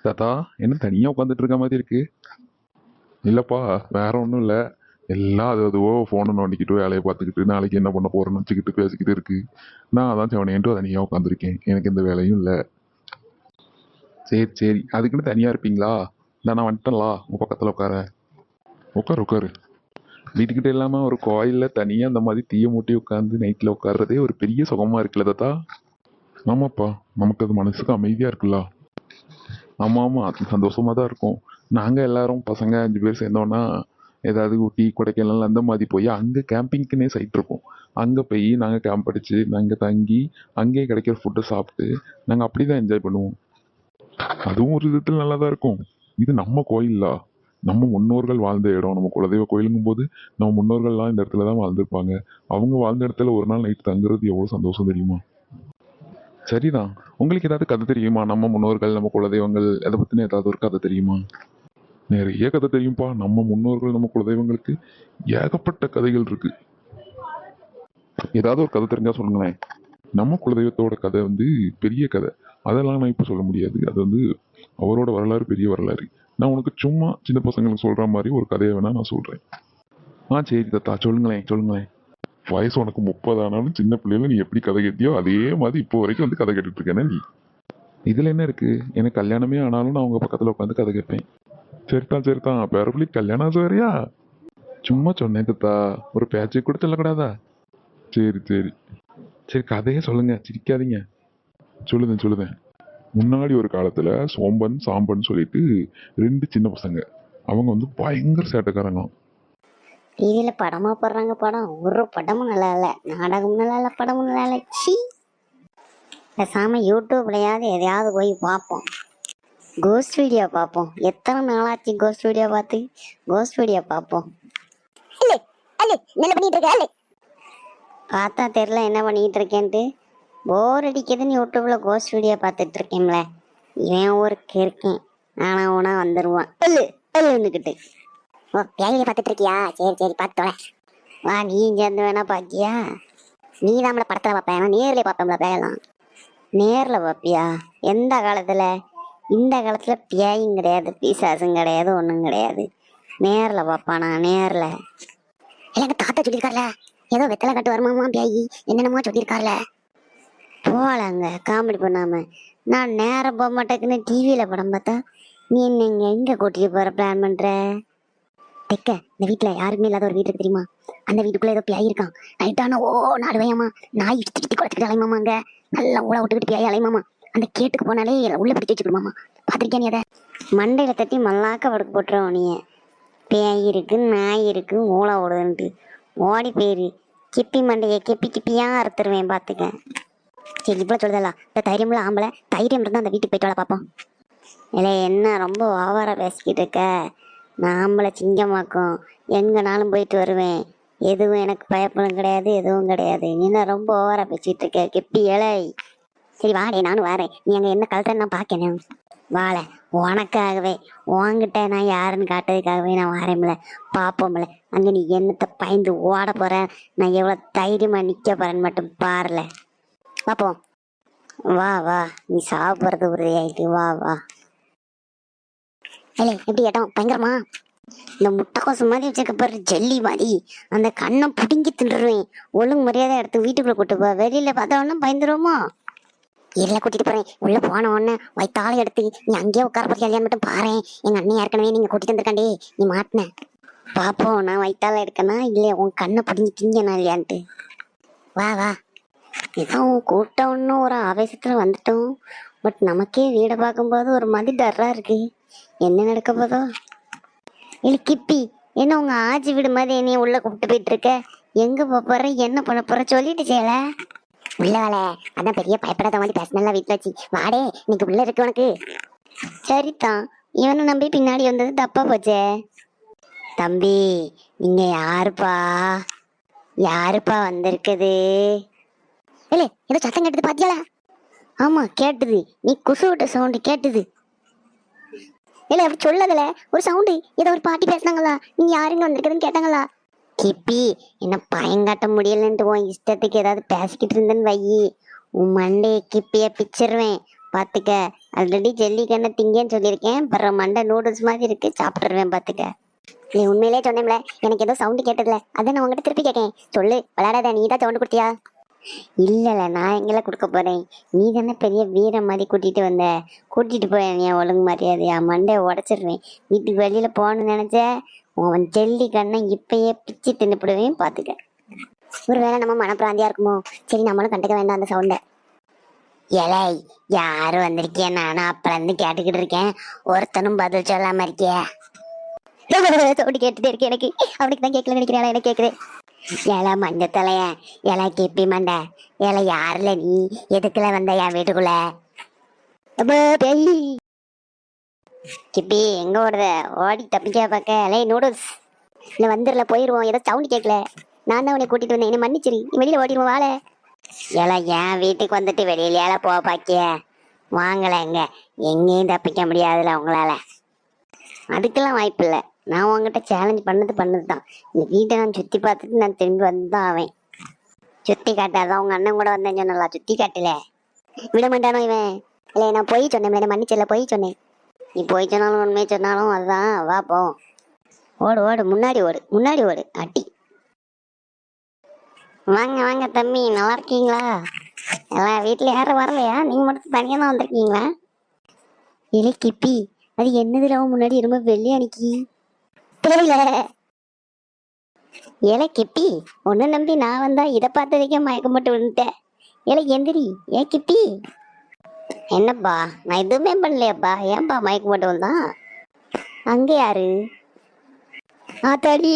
தாத்தா, என்ன தனியா உட்காந்துட்டு இருக்க மாதிரி இருக்கு? இல்லப்பா, வேற ஒன்றும் இல்லை. எல்லாம் அதுவோ ஃபோனை நோண்டிக்கிட்டு வேலையை பார்த்துக்கிட்டு நாளைக்கு என்ன பண்ண போறேன்னு வச்சுக்கிட்டு பேசிக்கிட்டு இருக்கு. நான் அதான் செவனேன்ட்டு தனியாக உட்காந்துருக்கேன். எனக்கு எந்த வேலையும் இல்லை. சரி சரி, அதுக்குன்னு தனியா இருப்பீங்களா? நான் வந்துட்டேன்லா உங்க பக்கத்துல உட்கார. உட்காரு உட்காரு. வீட்டுக்கிட்ட இல்லாம ஒரு கோயில்ல தனியா அந்த மாதிரி தீய மூட்டி உட்காந்து நைட்ல உட்கார்றதே ஒரு பெரிய சுகமா இருக்குல்ல தாத்தா? ஆமாப்பா, நமக்கு அது மனசுக்கு அமைதியா இருக்குல்ல. ஆமா ஆமா, அது சந்தோஷமா தான் இருக்கும். நாங்க எல்லாரும் பசங்க 5 பேர் சேர்ந்தோம்னா ஏதாவது ஊட்டி கொடைக்கானல் அந்த மாதிரி போய் அங்க கேம்பிங்க்குன்னே சைட் இருக்கும். அங்க போய் நாங்க கேம்ப் அடிச்சு நாங்க தங்கி அங்கேயே கிடைக்கிற ஃபுட்டை சாப்பிட்டு நாங்க அப்படிதான் என்ஜாய் பண்ணுவோம். அதுவும் ஒரு விதத்துல நல்லா தான் இருக்கும். இது நம்ம கோயில்லா, நம்ம முன்னோர்கள் வாழ்ந்த இடம். நம்ம குலதெய்வ கோயிலுங்கும் போது நம்ம முன்னோர்கள்லாம் இந்த இடத்துல தான் வாழ்ந்திருப்பாங்க. அவங்க வாழ்ந்த இடத்துல ஒரு நாள் நைட் தங்குறது எவ்வளவு சந்தோஷம் தெரியுமா? சரிதான். உங்களுக்கு ஏதாவது கதை தெரியுமா? நம்ம முன்னோர்கள் நம்ம குலதெய்வங்கள் எதை பத்தின ஏதாவது ஒரு கதை தெரியுமா? நிறைய கதை தெரியும்பா. நம்ம முன்னோர்கள் நம்ம குலதெய்வங்களுக்கு ஏகப்பட்ட கதைகள் இருக்கு. ஏதாவது ஒரு கதை தெரிஞ்சா சொல்லுங்களேன். நம்ம குலதெய்வத்தோட கதை வந்து பெரிய கதை. அதெல்லாம் நான் இப்ப சொல்ல முடியாது. அது வந்து அவரோட வரலாறு பெரிய வரலாறு. நான் உனக்கு சும்மா சின்ன பசங்களுக்கு சொல்ற மாதிரி ஒரு கதையை வேணா நான் சொல்றேன். சரி தத்தா, சொல்லுங்களேன் சொல்லுங்களேன். வயசு உனக்கு 30 ஆனாலும் சின்ன பிள்ளைல நீ எப்படி கதை கேட்டியோ அதே மாதிரி இப்போ வரைக்கும் வந்து கதை கேட்டுட்டு இருக்கேன்னா நீ. இதுல என்ன இருக்கு? எனக்கு கல்யாணமே ஆனாலும் நான் உங்க பக்கத்துல உட்காந்து கதை கேட்பேன். சரிதான் சரிதான், பேரப்பிள்ளி கல்யாணம் ஆச்சு வரையா? சும்மா சொன்னேன் தத்தா, ஒரு பேச்சு கூட சொல்லக்கூடாதா? சரி சரி. சரி, கதையே சொல்லுங்க, சிரிக்காதீங்க. சொல்லுதேன் சொல்லுதேன். முன்னாடி ஒரு காலத்துல சோம்பன் சாம்பன் சொல்லிட்டு 2 சின்ன பசங்க. அவங்க வந்து பயங்கர சேட்டைக்காரங்க. டிவியில படமா போடுறாங்க. படம் ஒரு படமும் நல்லா இல்லை, நாடகமும் நல்லா இல்லை, படமும் நல்லா இல்லை. சி, பேசாம யூடியூப்லயாவது எதையாவது போய் பார்ப்போம். கோஸ்ட் வீடியோ பார்ப்போம். எத்தனை நாளாச்சு கோஸ்ட் வீடியோ பார்த்து? கோஸ்ட் வீடியோ பார்ப்போம். என்ன பண்ணிட்டு இருக்க? பார்த்தா தெரியல என்ன பண்ணிட்டு இருக்கேன்ட்டு. போர் அடிக்குதுன்னு யூடியூப்ல கோஸ்ட் வீடியோ பார்த்துட்டு இருக்கேன்ல. இவன் ஊருக்கு இருக்கேன், ஆனா உனா வந்துருவான் இருந்துக்கிட்டு. ஓ, பேயில பார்த்துட்டு இருக்கியா? சரி சரி, பார்த்துட்டு வா. நீ சேர்ந்து வேணா பாக்கியா? நீ நம்மள படத்துல பார்ப்பேன், நேர்ல பார்ப்போம்ல பேயெல்லாம். நேர்ல பார்ப்பியா? எந்த காலத்துல? இந்த காலத்துல பேயும் கிடையாது, பிசாசும் கிடையாது, ஒண்ணும் கிடையாது. நேர்ல பார்ப்பானா? நேர்ல எங்க தாத்தா சொல்லியிருக்காருல, ஏதோ வெத்தலை கட்டு வருமாமா பேயி, என்னென்னமோ சொல்லியிருக்காருல. போலாங்க காமெடி பண்ணாம. நான் நேரம் போக மாட்டேக்குன்னு டிவியில படம் பார்த்தா நீ என்ன எங்க கூட்டிட்டு போற பிளான் பண்ற? தெக்க இந்த வீட்டுல யாருக்குமே இல்லாத ஒரு வீடு இருக்கு தெரியுமா? அந்த வீட்டுக்குள்ள ஏதோ பேய் இருக்கான். நைட்டான ஓ நாடுவையாமா, நாய் சுத்தி சுத்தி குளத்துக்கிட்டு அலைமாமா. அங்க நல்லா ஊழ விட்டுக்கிட்டு பேய் அலைமாமா. அந்த கேட்டுக்கு போனாலே உள்ள பிடிச்சி வச்சுக்கிடுமாமா. பாத்திருக்கியா நீ அதை? மண்டையில தட்டி மல்லாக்க படுக்க போட்டுருவோம் நீ. பேய் இருக்கு, நாய் இருக்கு, ஊழ ஓடுதுன்ட்டு ஓடி போயிரு. கிப்பி மண்டையை கிப்பி கிப்பியா அறுத்துருவேன் பாத்துக்க. சரி, இவ்வளவு சொல்லுதல்லா, இந்த தைரியம்ல ஆம்பளை தைரியம் இருந்தா அந்த வீட்டுக்கு போயிட்டு வாழ பாப்போம். இல்லை என்ன ரொம்ப ஓவரா பேசிக்கிட்டு இருக்க? நான் ஆம்பளை சிங்கமாக்கும், எங்கனாலும் போயிட்டு வருவேன். எதுவும் எனக்கு பயப்படும் கிடையாது, எதுவும் கிடையாது. நீ என்ன ரொம்ப ஓவரா பேசிட்டு இருக்க கெப்பி இலை? சரி வாடே, நானும் வரேன். நீ அங்க என்ன கலத்த நான் பார்க்கணும். வாழ உனக்காகவே, உன்கிட்ட நான் யாருன்னு காட்டுறதுக்காகவே நான் வரேன்ல. பாப்போம்ல அங்க நீ என்னத்தை பயந்து ஓட போற, நான் எவ்வளவு தைரியமா நிக்க போறேன்னு மட்டும் பாருல. பாப்போம். வா வா, நீ சாப்பிட்றது உறுதியாயிட்டு, வா வா. இல்லை எப்படி இடம் பயங்கரமா? இந்த முட்டைக்கோசு மாதிரி வச்சிருக்க பாரு, ஜெல்லி மாதிரி. அந்த கண்ணை புடுங்கி தின்றுருவேன். ஒழுங்கு மரியாதை எடுத்து வீட்டுக்குள்ள கூட்டு போ. வெளியில பார்த்தோன்னா பயந்துருவோமோ. இல்லை கூட்டிட்டு போறேன். உள்ள போன உடனே வயிற்றால எடுத்து நீ அங்கேயே உட்கார போறியா இல்லையான்னு மட்டும் பாரு. எங்க அண்ணன் ஏற்கனவே நீங்க கூட்டிட்டு வந்திருக்காண்டே, நீ மாட்டின. பாப்போம் நான் வயிற்றால இருக்கனா இல்லையா, உன் கண்ணை புடுங்கி திங்கனா இல்லையான்ட்டு. வா வா. ஏதோ கூட்டம்னு ஒரு ஆவேசத்துல வந்துட்டோம். பட் நமக்கே வீடை பார்க்கும்போது ஒரு மாதிரி டர்ரா இருக்கு. என்ன நடக்க போதோ? இல்லை கிப்பி, என்ன உங்க ஆச்சி வீடு மாதிரி என்னைய உள்ள கூப்பிட்டு போயிட்டு இருக்க? எங்க போற, என்ன பண்ண போற சொல்லிட்டு செய்யல. உள்ள வேலை அதான் பெரிய பயப்படாத மாதிரி பேசினல வீட்டுல வச்சு. வாடே, இன்னைக்கு உள்ள இருக்கு உனக்கு. சரிதான், இவனை நம்பி பின்னாடி வந்தது தப்பா போச்சே. தம்பி, நீங்க யாருப்பா? யாருப்பா வந்திருக்குது? இல்லை ஏதோ சத்தம் கேட்டது பாத்தியால? ஆமா கேட்டுது, நீ குசு விட்ட சவுண்டு கேட்டுது. இல்ல அப்படி சொல்லதுல ஒரு சவுண்டு, ஏதோ ஒரு பாட்டி பேசினாங்களா, நீங்க யாருங்க வந்திருக்குதுன்னு கேட்டாங்களா? கிப்பி, என்ன பயங்காட்ட முடியலன்ட்டு உன் இஷ்டத்துக்கு ஏதாவது பேசிக்கிட்டு இருந்தேன்னு வையி, உன் மண்டைய கிப்பிய பிச்சிருவேன். பாத்துக்க. ஆல்ரெடி ஜெல்லிக்கண்ணை திங்கன்னு சொல்லியிருக்கேன். அப்புறம் மண்டை நூடுல்ஸ் மாதிரி இருக்கு, சாப்பிட்டுருவேன் பாத்துக்க. நீ உண்மையிலே சொன்னேன்ல, எனக்கு ஏதோ சவுண்டு கேட்டதுல, அதான் நான் உங்ககிட்ட திருப்பி கேட்கேன். சொல்லு, விளையாடாத, நீ தான் சவுண்டு கொடுத்தியா? இல்லல, நான் எங்களை கொடுக்க போறேன். நீ தானே பெரிய வீரம் மாதிரி கூட்டிட்டு வந்த. கூட்டிட்டு போய் நீ ஒழுங்கு மரியாதையா மண்டையை உடைச்சிடுவேன். வீட்டுக்கு வெளியில போகணும்னு நினைச்ச உன் ஜெல்லி கண்ணை இப்பயே பிச்சு தின்னுப்பிடுவேன் பாத்துக்க. ஒருவேளை நம்ம மனப்பிராந்தியா இருக்குமோ? சரி, நம்மளும் கண்டுக்க வேண்டாம் அந்த சவுண்டை. இலை, யாரு வந்திருக்கிய? நானும் அப்பல இருந்து கேட்டுக்கிட்டு இருக்கேன், ஒருத்தனும் பதில் சொல்லாம இருக்கிய. சவுண்டு கேட்டுட்டே இருக்கு எனக்கு. அவனுக்கு தான் கேட்கல நினைக்கிறேன், எனக்கு கேக்குது. ஏல மஞ்ச தலைய, ஏல கிப்பி மண்டை, ஏல யாருல நீ? எதுக்குல வந்த என் வீட்டுக்குள்ள? பேய் கிப்பி, எங்க ஓடுற? ஓடி தப்பிக்க பார்க்க. லே நூடுல்ஸ், இல்ல வந்துடல, போயிருவோம். ஏதோ சவுண்ட் கேட்கல, நான் தான் உன்னை கூட்டிட்டு வந்தேன், என்ன மன்னிச்சிரு. நீ வெளியில ஓடிடுவோம் வாழ. ஏல என் வீட்டுக்கு வந்துட்டு வெளியில ஏல போக பாக்கிய? வாங்கல, எங்கேயும் தப்பிக்க முடியாதுல உங்களால. அதுக்கெல்லாம் வாய்ப்பு இல்லை. நான் உங்ககிட்ட சேலஞ்ச் பண்ணதுதான். இந்த வீட்டை நான் சுத்தி பார்த்துட்டு நான் திரும்பி வந்துதான் அவன். சுத்தி காட்டாதான் உங்க அண்ணன் கூட வந்தேன்னு சொன்னலாம், சுத்தி காட்டல விட மாட்டானோ இவன். இல்ல, நான் போய் சொன்னேன், மன்னிச்சல, போய் சொன்னேன். நீ போய் சொன்னாலும் உண்மையை சொன்னாலும் அதுதான். வா போ, ஓடு ஓடு, முன்னாடி ஓடு, முன்னாடி ஓடு, அட்டி. வாங்க வாங்க தம்பி, நல்லா இருக்கீங்களா? எல்லாம் வீட்டுல யாரும் வரலையா? நீங்க மட்டும் தனியா தான் வந்திருக்கீங்களா? இல்லை கிப்பி, அது என்னதுல முன்னாடி ரொம்ப வெள்ளி அன்னைக்கு தெரியல. ஏல கிப்பி, உன்னை நம்பி நான் வந்தா இதை பார்த்ததுக்கே மயக்கம் போட்டு விழுந்துட்டேன். ஏல எந்திரி, ஏ கிப்பி. என்னப்பா, நான் எதுவுமே பண்ணலையாப்பா, ஏன்பா மயக்கம் போட்டு வந்தான்? அங்க யாரு? ஆத்தாடி,